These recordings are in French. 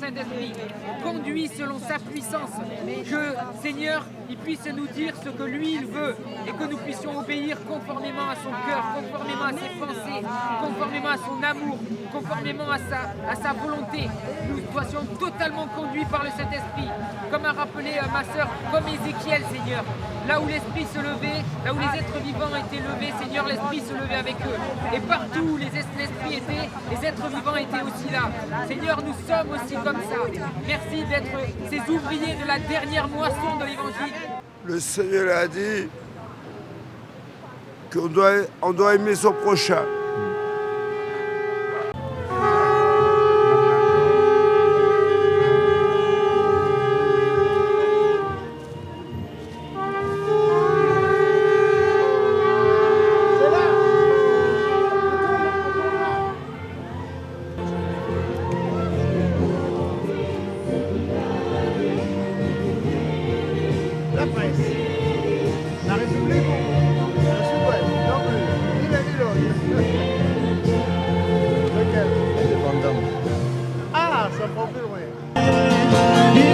Saint-Esprit conduit selon sa puissance, que Seigneur, il puisse nous dire ce que lui il veut et que nous puissions obéir conformément à son cœur, conformément à ses pensées, conformément à son amour, conformément à sa volonté. Nous soyons totalement conduits par le Saint-Esprit, comme a rappelé ma sœur, comme Ézéchiel, Seigneur. Là où l'Esprit se levait, là où les êtres vivants étaient levés, Seigneur, l'Esprit se levait avec eux. Et partout où l'Esprit était, les êtres vivants étaient aussi là. Seigneur, nous sommes aussi comme ça. Merci d'être ces ouvriers de la dernière moisson de l'Évangile. Le Seigneur a dit qu'on doit aimer son prochain. La presse, la République, le Sud-Ouest, non plus, ni l'un ni l'autre. Lequel? Indépendant. Ah, ça prend plus loin. Il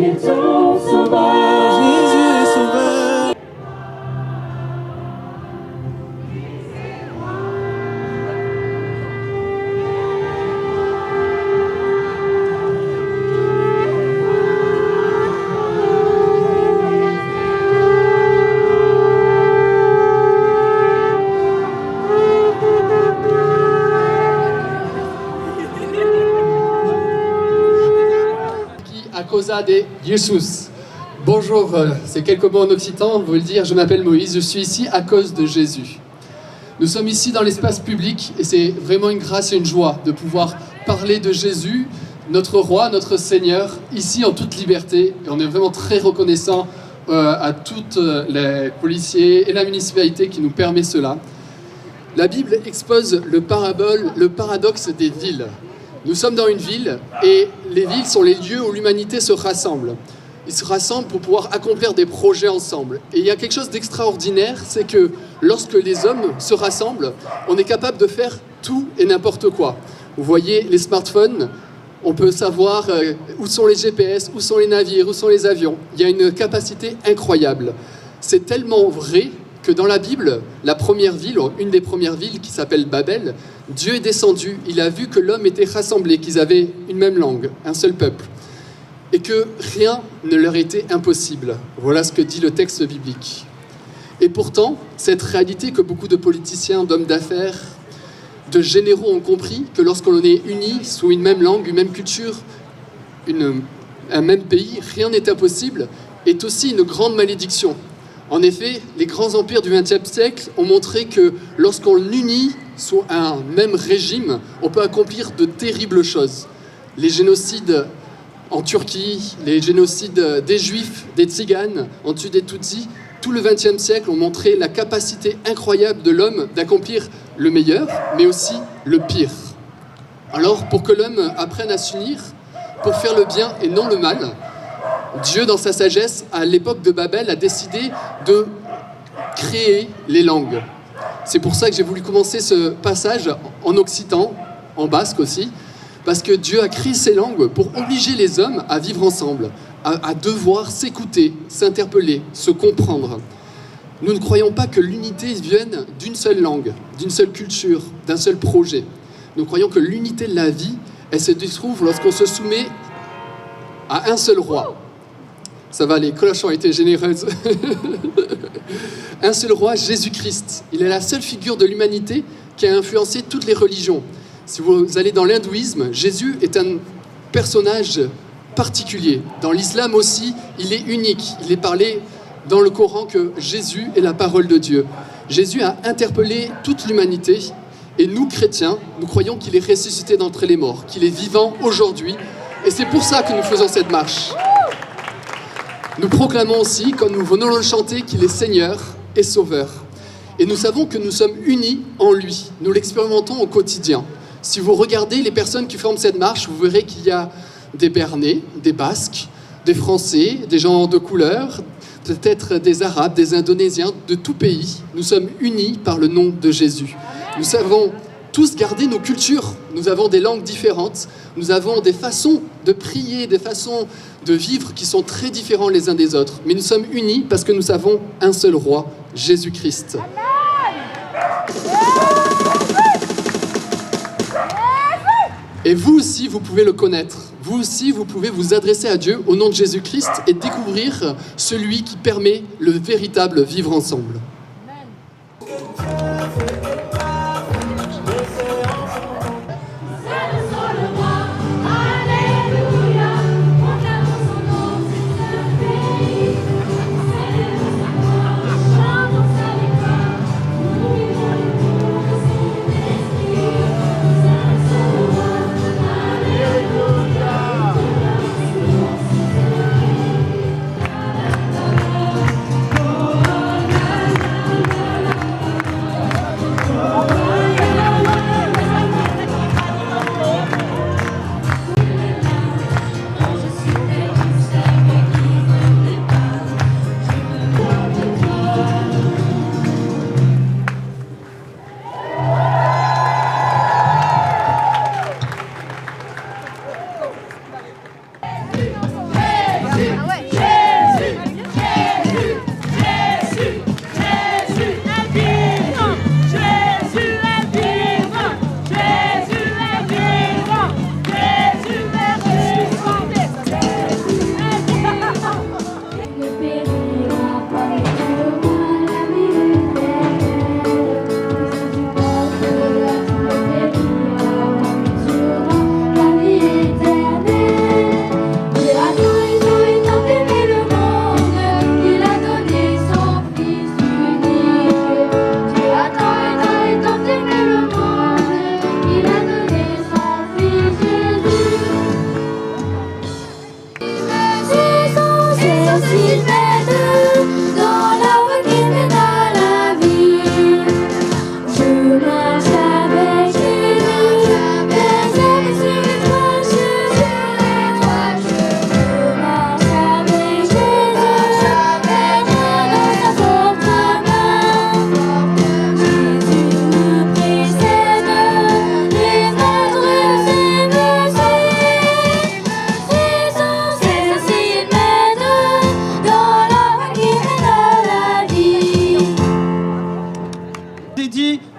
est ton sauveur. Jésus est sauveur. A causa de Jesus. Bonjour, c'est quelques mots en occitan, vous le dire, je m'appelle Moïse, je suis ici à cause de Jésus. Nous sommes ici dans l'espace public et c'est vraiment une grâce et une joie de pouvoir parler de Jésus, notre roi, notre Seigneur, ici en toute liberté. Et on est vraiment très reconnaissant à tous les policiers et la municipalité qui nous permet cela. La Bible expose le paradoxe des villes. Nous sommes dans une ville et les villes sont les lieux où l'humanité se rassemble. Ils se rassemblent pour pouvoir accomplir des projets ensemble. Et il y a quelque chose d'extraordinaire, c'est que lorsque les hommes se rassemblent, on est capable de faire tout et n'importe quoi. Vous voyez les smartphones, on peut savoir où sont les GPS, où sont les navires, où sont les avions. Il y a une capacité incroyable. C'est tellement vrai que dans la Bible, la première ville, une des premières villes qui s'appelle Babel, Dieu est descendu, il a vu que l'homme était rassemblé, qu'ils avaient une même langue, un seul peuple, et que rien ne leur était impossible. Voilà ce que dit le texte biblique. Et pourtant, cette réalité que beaucoup de politiciens, d'hommes d'affaires, de généraux ont compris, que lorsqu'on est unis sous une même langue, une même culture, un même pays, rien n'est impossible, est aussi une grande malédiction. En effet, les grands empires du XXe siècle ont montré que lorsqu'on unit sous un même régime, on peut accomplir de terribles choses. Les génocides en Turquie, les génocides des Juifs, des Tziganes, en dessus des Tutsis, tout le XXe siècle ont montré la capacité incroyable de l'homme d'accomplir le meilleur, mais aussi le pire. Alors, pour que l'homme apprenne à s'unir, pour faire le bien et non le mal, Dieu, dans sa sagesse, à l'époque de Babel, a décidé de créer les langues. C'est pour ça que j'ai voulu commencer ce passage en occitan, en basque aussi, parce que Dieu a créé ces langues pour obliger les hommes à vivre ensemble, à devoir s'écouter, s'interpeller, se comprendre. Nous ne croyons pas que l'unité vienne d'une seule langue, d'une seule culture, d'un seul projet. Nous croyons que l'unité de la vie, elle se trouve lorsqu'on se soumet à un seul roi. Ça va, les cloches ont été généreuses. Un seul roi, Jésus-Christ. Il est la seule figure de l'humanité qui a influencé toutes les religions. Si vous allez dans l'hindouisme, Jésus est un personnage particulier. Dans l'islam aussi, il est unique. Il est parlé dans le Coran que Jésus est la parole de Dieu. Jésus a interpellé toute l'humanité Et nous, chrétiens, nous croyons qu'il est ressuscité d'entre les morts, qu'il est vivant aujourd'hui. Et c'est pour ça que nous faisons cette marche. Nous proclamons aussi, comme nous venons de le chanter, qu'il est Seigneur et Sauveur. Et nous savons que nous sommes unis en lui. Nous l'expérimentons au quotidien. Si vous regardez les personnes qui forment cette marche, vous verrez qu'il y a des Bernais, des Basques, des Français, des gens de couleur, peut-être des Arabes, des Indonésiens, de tout pays. Nous sommes unis par le nom de Jésus. Nous savons tous garder nos cultures. Nous avons des langues différentes. Nous avons des façons de prier, des façons de vivre qui sont très différentes les uns des autres. Mais nous sommes unis parce que nous avons un seul roi, Jésus-Christ. Et vous aussi, vous pouvez le connaître. Vous aussi, vous pouvez vous adresser à Dieu au nom de Jésus-Christ et découvrir celui qui permet le véritable vivre ensemble.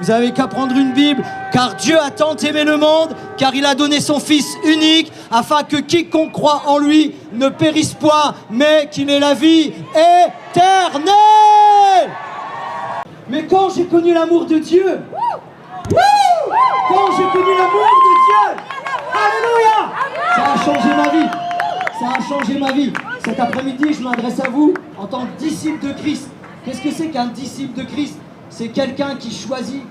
Vous n'avez qu'à prendre une Bible, car Dieu a tant aimé le monde, car il a donné son Fils unique, afin que quiconque croit en lui ne périsse point, mais qu'il ait la vie éternelle. Mais quand j'ai connu l'amour de Dieu, quand j'ai connu l'amour de Dieu, alléluia, ça a changé ma vie, ça a changé ma vie. Cet après-midi, je m'adresse à vous en tant que disciple de Christ. Qu'est-ce que c'est qu'un disciple de Christ? C'est quelqu'un qui choisit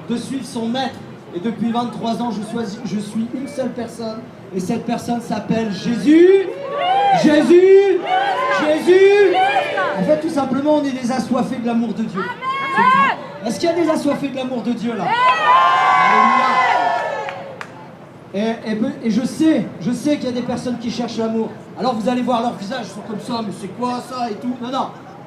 de suivre son maître. Et depuis 23 ans, je suis une seule personne. Et cette personne s'appelle Jésus. Jésus. Jésus. En fait, tout simplement, on est des assoiffés de l'amour de Dieu. Est-ce qu'il y a des assoiffés de l'amour de Dieu là? Alléluia. Et je sais qu'il y a des personnes qui cherchent l'amour. Alors vous allez voir leur visage, ils sont comme ça, mais c'est quoi ça et tout?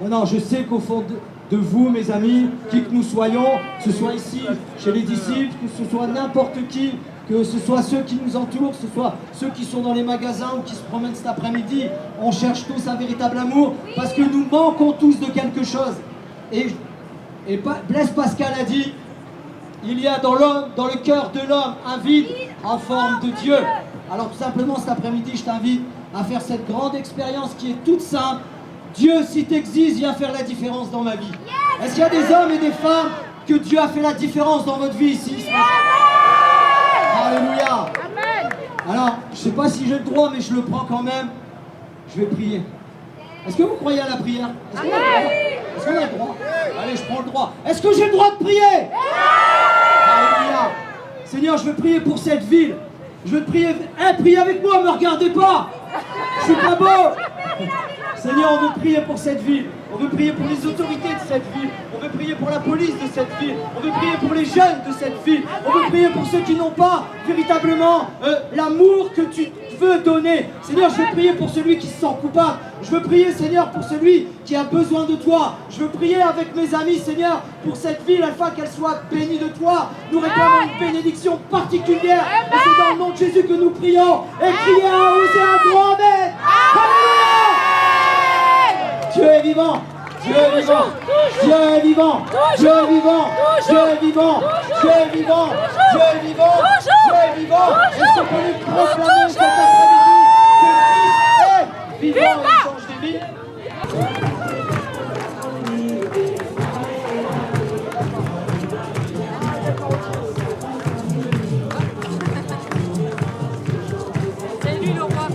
Non, je sais qu'au fond de vous, mes amis, qui que nous soyons, que ce soit ici, chez les disciples, que ce soit n'importe qui, que ce soit ceux qui nous entourent, que ce soit ceux qui sont dans les magasins ou qui se promènent cet après-midi, on cherche tous un véritable amour, parce que nous manquons tous de quelque chose. Et Blaise Pascal a dit, il y a dans le cœur de l'homme un vide en forme de Dieu. Alors tout simplement cet après-midi, je t'invite à faire cette grande expérience qui est toute simple. Dieu, si tu existes, viens faire la différence dans ma vie. Est-ce qu'il y a des hommes et des femmes que Dieu a fait la différence dans votre vie ici? Alléluia. Alors, je ne sais pas si j'ai le droit, mais je le prends quand même. Je vais prier. Est-ce que vous croyez à la prière? Est-ce qu'on a le droit? Allez, je prends le droit. Est-ce que j'ai le droit de prier? Seigneur, je veux prier pour cette ville. Je veux te prier. Priez avec moi, me regardez pas. Je suis pas beau. Seigneur, on veut prier pour cette ville. On veut prier pour les autorités de cette ville. On veut prier pour la police de cette ville. On veut prier pour les jeunes de cette ville. On veut prier pour ceux qui n'ont pas véritablement l'amour que tu veux donner. Seigneur, je veux prier pour celui qui se sent coupable. Je veux prier, Seigneur, pour celui qui a besoin de toi. Je veux prier avec mes amis, Seigneur, pour cette ville, afin qu'elle soit bénie de toi. Nous réclamons une bénédiction particulière. Et c'est dans le nom de Jésus que nous prions. Et criez à haut et un grand Amen. Alléluia. Dieu est vivant. Dieu est vivant. Dieu est vivant. Dieu est vivant. Dieu est vivant. Dieu est vivant. Dieu est vivant. Dieu est vivant. Est-ce qu'on peut lui proclamer cet après-midi que Christ est vivant et change des vies? C'est lui le roi.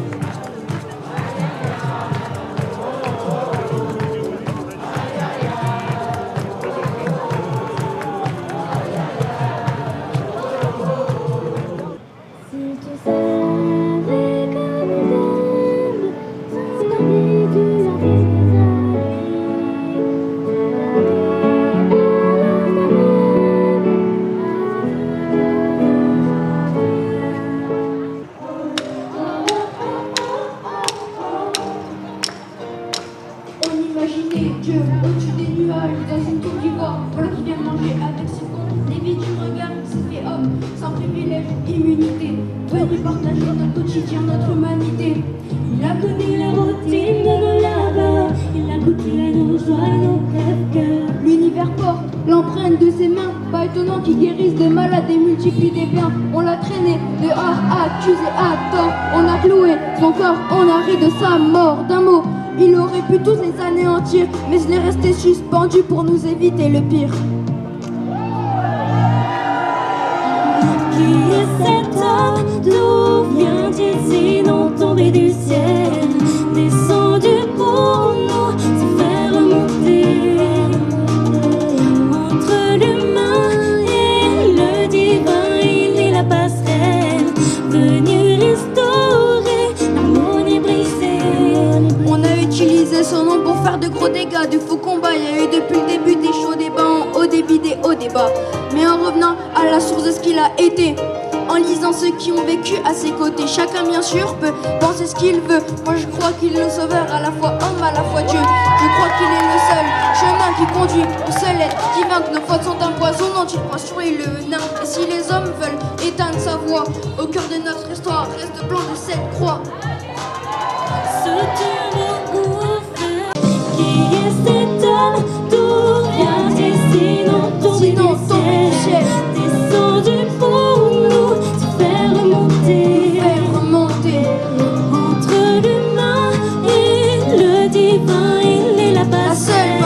Dieu au-dessus des nuages, dans une tour d'ivoire, voilà qui vient manger avec ses cons. Des vies du regard, s'est fait homme, sans privilège, immunité, venu partager notre quotidien, notre humanité. Il a connu la routine de nos labeurs, il a goûté nos joies et nos crèves-cœurs. L'univers porte l'empreinte de ses mains, pas étonnant qu'il guérisse des malades et multiplie des biens. On l'a traîné dehors, accusé à tort, on a cloué son corps, on a ri de sa mort. D'un mot, il aurait pu tous les anéantir, mais il est resté suspendu pour nous éviter le pire. Qui est cet homme? D'où vient-il sinon tombé du ciel, descendu pour nous se faire remonter? Entre l'humain et le divin, il est la passerelle, venu restaurer l'harmonie brisée. On a utilisé son nom pour faire de gros dégâts, de faux combats. Il y a eu depuis le début des chauds débats, en haut débit, des hauts débats. Mais en revenant à la source de ce qu'il a été, en lisant ceux qui ont vécu à ses côtés, chacun bien sûr peut penser ce qu'il veut. Moi je crois qu'il est le sauveur, à la fois homme, à la fois Dieu. Je crois qu'il est le seul chemin qui conduit au seul être divin. Que nos fautes sont empoisonnantes, il croit sur le venin. Et si les hommes veulent éteindre sa voix, au cœur de notre histoire reste le plan de cette croix. Ce Dieu ouvre, qui est cet homme? D'où vient-il sinon tombé du ciel, descendu pour nous se faire remonter? Entre l'humain et le divin, il est la passerelle,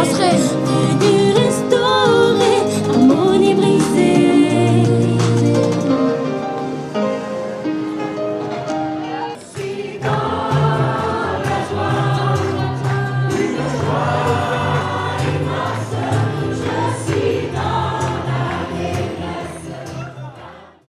venu restaurer l'harmonie brisée. Si dans